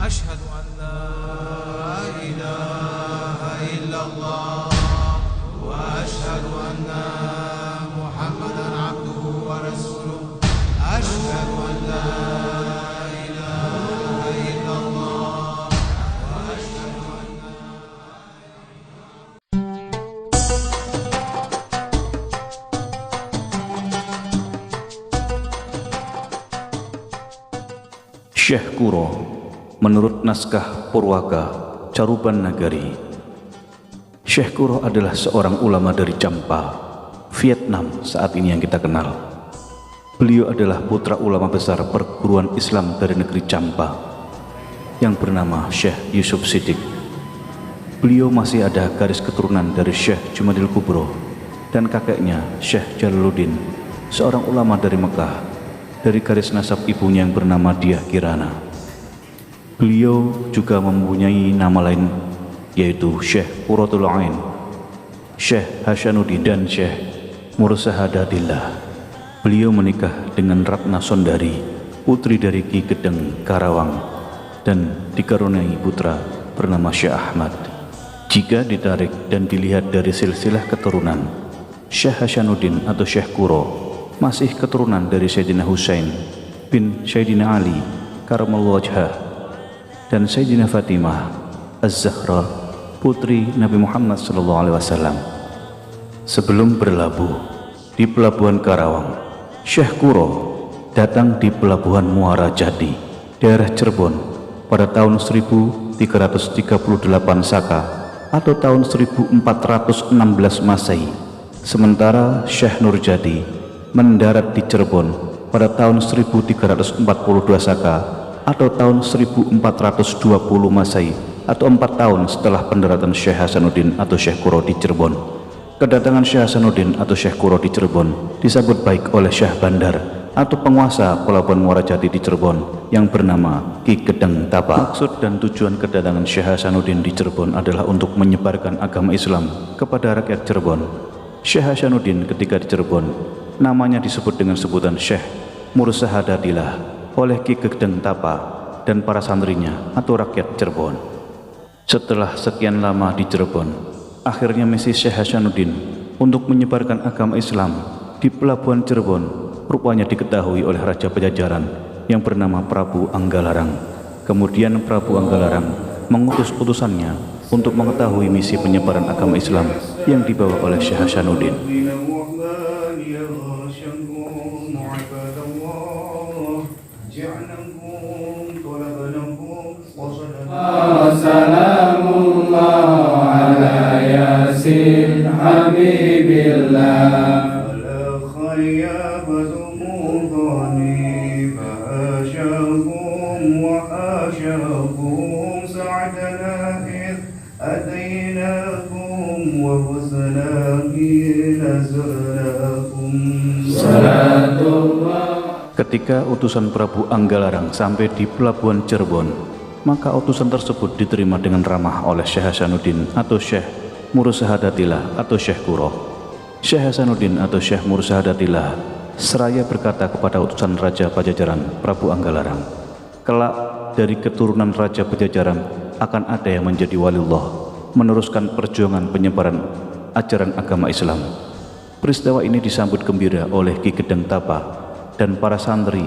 أشهد أن لا إله إلا الله وأشهد أن محمدا عبده ورسوله أشهد أن لا إله إلا الله وأشهد أن Syekh Kuro menurut naskah Purwaka Caruban Nagari. Syekh Kuro adalah seorang ulama dari Champa, Vietnam saat ini yang kita kenal. Beliau adalah putra ulama besar perguruan Islam dari negeri Champa yang bernama Syekh Yusuf Siddiq. Beliau masih ada garis keturunan dari Syekh Jumadil Kubro dan kakeknya Syekh Jalaluddin, seorang ulama dari Mekah, dari garis nasab ibunya yang bernama Diah Kirana. Beliau juga mempunyai nama lain, yaitu Syekh Qurratul Ain, Syekh Hasanuddin, dan Syekh Mursahadatillah. Beliau menikah dengan Ratna Sondari, putri dari Ki Gedeng Karawang, dan dikaruniai putra bernama Syekh Ahmad. Jika ditarik dan dilihat dari silsilah keturunan, Syekh Hasanuddin atau Syekh Kuro masih keturunan dari Sayyidina Husain bin Sayyidina Ali Karamallahu wajhah dan Sayyidina Fatimah Az-Zahra, putri Nabi Muhammad SAW. Sebelum berlabuh di Pelabuhan Karawang, Syekh Kuro datang di Pelabuhan Muara Jati, daerah Cirebon pada tahun 1338 Saka atau tahun 1416 Masehi. Sementara Syekh Nurjati mendarat di Cirebon pada tahun 1342 Saka atau tahun 1420 Masehi, atau 4 tahun setelah pendaratan Syekh Hasanuddin atau Syekh Kuro di Cirebon. Kedatangan Syekh Hasanuddin atau Syekh Kuro di Cirebon disambut baik oleh Syekh Bandar atau penguasa Pelabuhan Muara Jati di Cirebon yang bernama Ki Gedeng Tapa. Maksud dan tujuan kedatangan Syekh Hasanuddin di Cirebon adalah untuk menyebarkan agama Islam kepada rakyat Cirebon. Syekh Hasanuddin ketika di Cirebon namanya disebut dengan sebutan Syekh Mursahadatillah oleh Ki Gedeng Tapa dan para santrinya atau rakyat Cirebon. Setelah sekian lama di Cirebon, akhirnya misi Syekh Hasanuddin untuk menyebarkan agama Islam di Pelabuhan Cirebon rupanya diketahui oleh Raja Pajajaran yang bernama Prabu Anggalarang. Kemudian Prabu Anggalarang mengutus utusannya untuk mengetahui misi penyebaran agama Islam yang dibawa oleh Syekh Hasanuddin. Salamullah ala yasin habibillah ala khayyabatum mudhani fahasyakum wa hasyakum sa'adana id adaynakum wa husnaki nazarakum salatullah. Ketika utusan Prabu Anggalarang sampai di Pelabuhan Cirebon, maka utusan tersebut diterima dengan ramah oleh Syekh Hasanuddin atau Syekh Mursahadatillah atau Syekh Kuro. Syekh Hasanuddin atau Syekh Mursahadatillah seraya berkata kepada utusan Raja Pajajaran Prabu Anggalarang, kelak dari keturunan Raja Pajajaran akan ada yang menjadi waliullah, meneruskan perjuangan penyebaran ajaran agama Islam. Peristiwa ini disambut gembira oleh Ki Gedeng Tapa dan para santri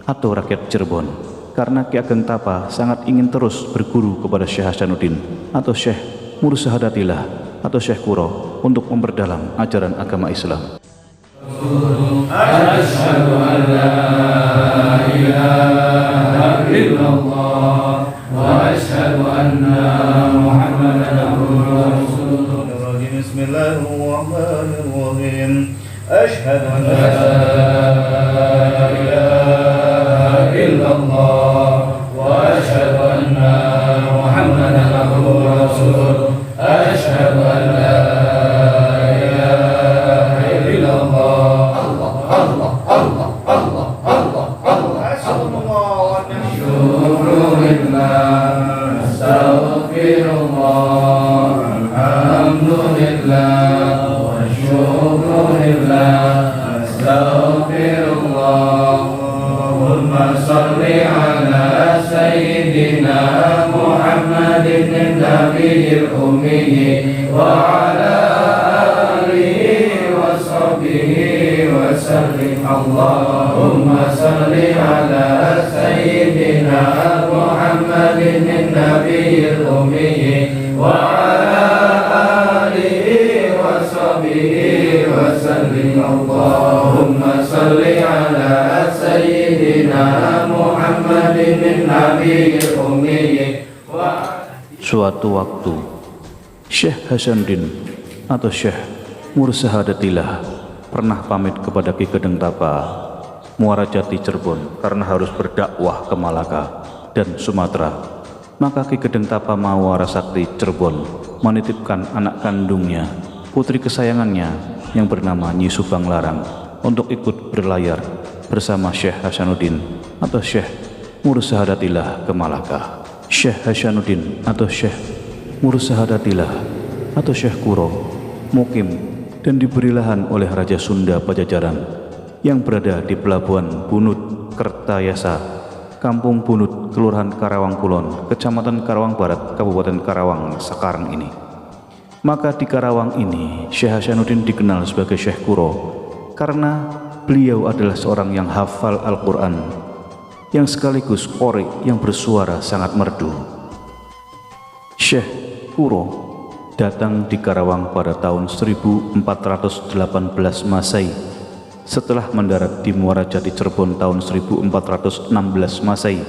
atau rakyat Cirebon, karena Ki Ageng Tapa sangat ingin terus berguru kepada Syekh Hasanuddin atau Syekh Mursahadatillah atau Syekh Kuro untuk memperdalam ajaran agama Islam. Asyhadu an la ilaha illallah wa asyhadu anna Muhammadan abduhu wa rasuluh. Bismillahirrahmanirrahim. Asyhadu an la ilaha illallah wa asyhadu anna Muhammadan abduhu wa rasuluh. Asyhadu an la ilaha illallah Allahumma salli ala sayyidina Muhammadin nabiyil ummi wa ala alihi wa sahbihi wa sallim. Allahumma salli ala sayyidina Muhammadin nabiyil ummi wa ala alihi wa sahbihi wa sallim. Allahumma salli ala sayyidina Muhammadin nabiyil ummi. Suatu waktu Syekh Hasanuddin atau Syekh Mursahadatillah pernah pamit kepada Ki Gedeng Tapa Muara Jati Cirebon karena harus berdakwah ke Malaka dan Sumatera. Maka Ki Gedeng Tapa Muara Sakti Cirebon menitipkan anak kandungnya, putri kesayangannya yang bernama Nyi Subang Larang untuk ikut berlayar bersama Syekh Hasanuddin atau Syekh Mursahadatillah ke Malaka. Syekh Hasanuddin atau Syekh Mursahadatillah atau Syekh Kuro mukim dan diberi lahan oleh Raja Sunda Pajajaran yang berada di Pelabuhan Bunut Kertayasa, Kampung Bunut, Kelurahan Karawang Kulon, Kecamatan Karawang Barat, Kabupaten Karawang sekarang ini. Maka di Karawang ini Syekh Hasanuddin dikenal sebagai Syekh Kuro karena beliau adalah seorang yang hafal Al-Quran, yang sekaligus qori yang bersuara sangat merdu. Syekh Kuro datang di Karawang pada tahun 1418 Masehi setelah mendarat di Muara Jati Cirebon tahun 1416 Masehi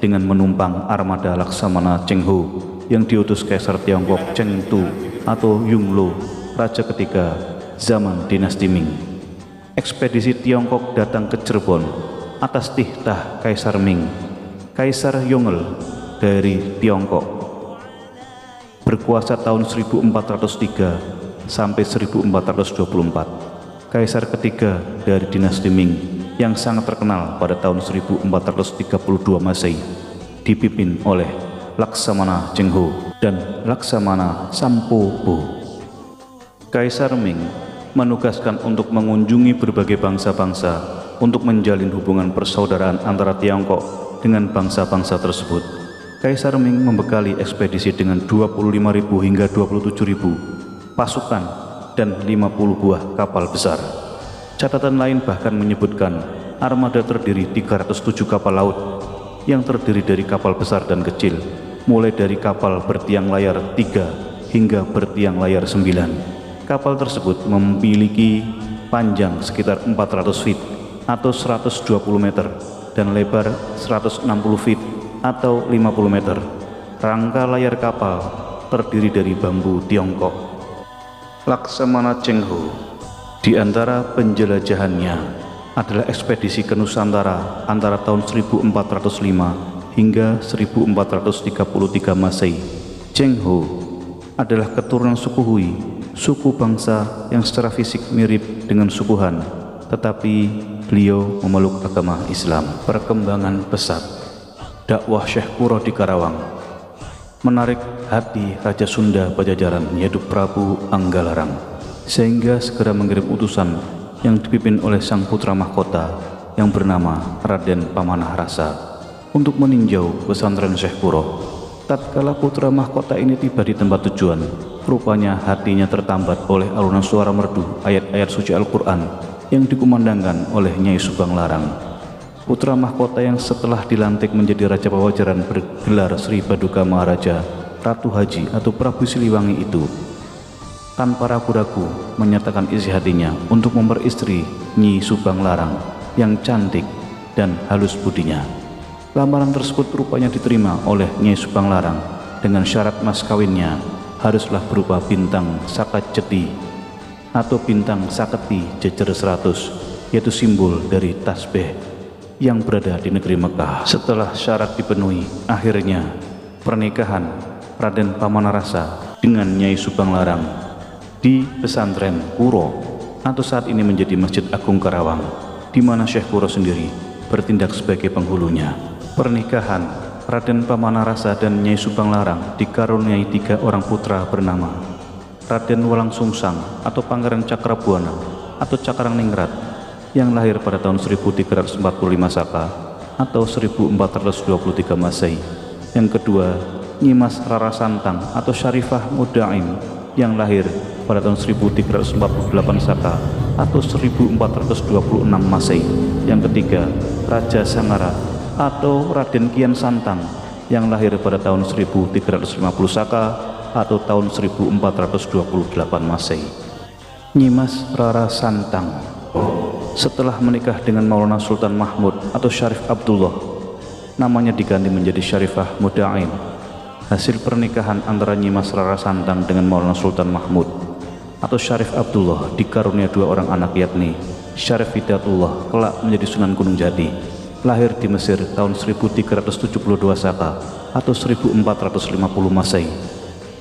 dengan menumpang armada Laksamana Cheng Ho yang diutus Kaisar Tiongkok Cheng Tu atau Yung Lo, raja ketiga zaman dinasti Ming. Ekspedisi Tiongkok datang ke Cirebon atas titah Kaisar Ming, Kaisar Yongle dari Tiongkok, berkuasa tahun 1403 sampai 1424. Kaisar ketiga dari dinasti Ming yang sangat terkenal pada tahun 1432 Masehi dipimpin oleh Laksamana Cheng Ho dan Laksamana Sampo Ho. Kaisar Ming menugaskan untuk mengunjungi berbagai bangsa-bangsa untuk menjalin hubungan persaudaraan antara Tiongkok dengan bangsa-bangsa tersebut. Kaisar Ming membekali ekspedisi dengan 25.000 hingga 27.000 pasukan dan 50 buah kapal besar. Catatan lain bahkan menyebutkan armada terdiri 307 kapal laut yang terdiri dari kapal besar dan kecil, mulai dari kapal bertiang layar 3 hingga bertiang layar 9. Kapal tersebut memiliki panjang sekitar 400 feet atau 120 meter dan lebar 160 feet atau 50 meter. Rangka layar kapal terdiri dari bambu Tiongkok. Laksamana Cheng Ho di antara penjelajahannya adalah ekspedisi ke Nusantara antara tahun 1405 hingga 1433 Masehi. Cheng Ho adalah keturunan suku Hui, suku bangsa yang secara fisik mirip dengan suku Han, tetapi beliau memeluk agama Islam. Perkembangan pesat dakwah Syekh Kuro di Karawang menarik hati Raja Sunda Pajajaran yaitu Prabu Anggalarang, sehingga segera mengirim utusan yang dipimpin oleh sang putra mahkota yang bernama Raden Pamanah Rasa untuk meninjau pesantren Syekh Kuro. Tatkala putra mahkota ini tiba di tempat tujuan, rupanya hatinya tertambat oleh alunan suara merdu ayat-ayat suci Al-Quran yang dikumandangkan oleh Nyai Subang Larang. Putra mahkota yang setelah dilantik menjadi Raja Pajajaran bergelar Sri Paduka Maharaja Ratu Haji atau Prabu Siliwangi itu tanpa ragu-ragu menyatakan isi hatinya untuk memperistri Nyi Subang Larang yang cantik dan halus budinya. Lamaran tersebut rupanya diterima oleh Nyai Subang Larang dengan syarat mas kawinnya haruslah berupa bintang Sakajeti atau bintang Saketi jejer 100, yaitu simbol dari tasbih yang berada di negeri Mekah. Setelah syarat dipenuhi, akhirnya pernikahan Raden Pamanah Rasa dengan Nyai Subang Larang di pesantren Kuro atau saat ini menjadi Masjid Agung Karawang, di mana Syekh Kuro sendiri bertindak sebagai penghulunya. Pernikahan Raden Pamanah Rasa dan Nyai Subang Larang dikaruniai 3 orang putra bernama Raden Walang Sungsang atau Pangeran Cakrabuana atau Cakrang Ningrat, yang lahir pada tahun 1345 Saka atau 1423 Masehi. Yang kedua, Nyimas Rara Santang atau Syarifah Mudaim yang lahir pada tahun 1348 Saka atau 1426 Masehi. Yang ketiga, Raja Sangara atau Raden Kian Santang yang lahir pada tahun 1350 Saka atau tahun 1428 Masehi. Nyimas Rara Santang setelah menikah dengan Maulana Sultan Mahmud atau Syarif Abdullah, namanya diganti menjadi Syarifah Mudaim. Hasil pernikahan antara Nyimas Rara Santang dengan Maulana Sultan Mahmud atau Syarif Abdullah dikarunia dua orang anak, yakni Syarif Hidayatullah kelak menjadi Sunan Gunung Jati, lahir di Mesir tahun 1372 Saka atau 1450 Masehi.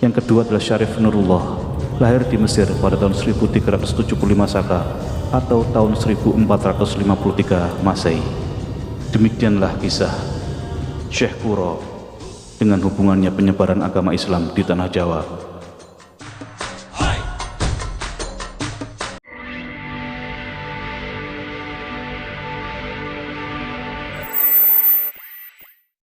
Yang kedua adalah Syarif Nurullah, lahir di Mesir pada tahun 1375 Saka atau tahun 1453 Masehi. Demikianlah kisah Syekh Kuro dengan hubungannya penyebaran agama Islam di tanah Jawa.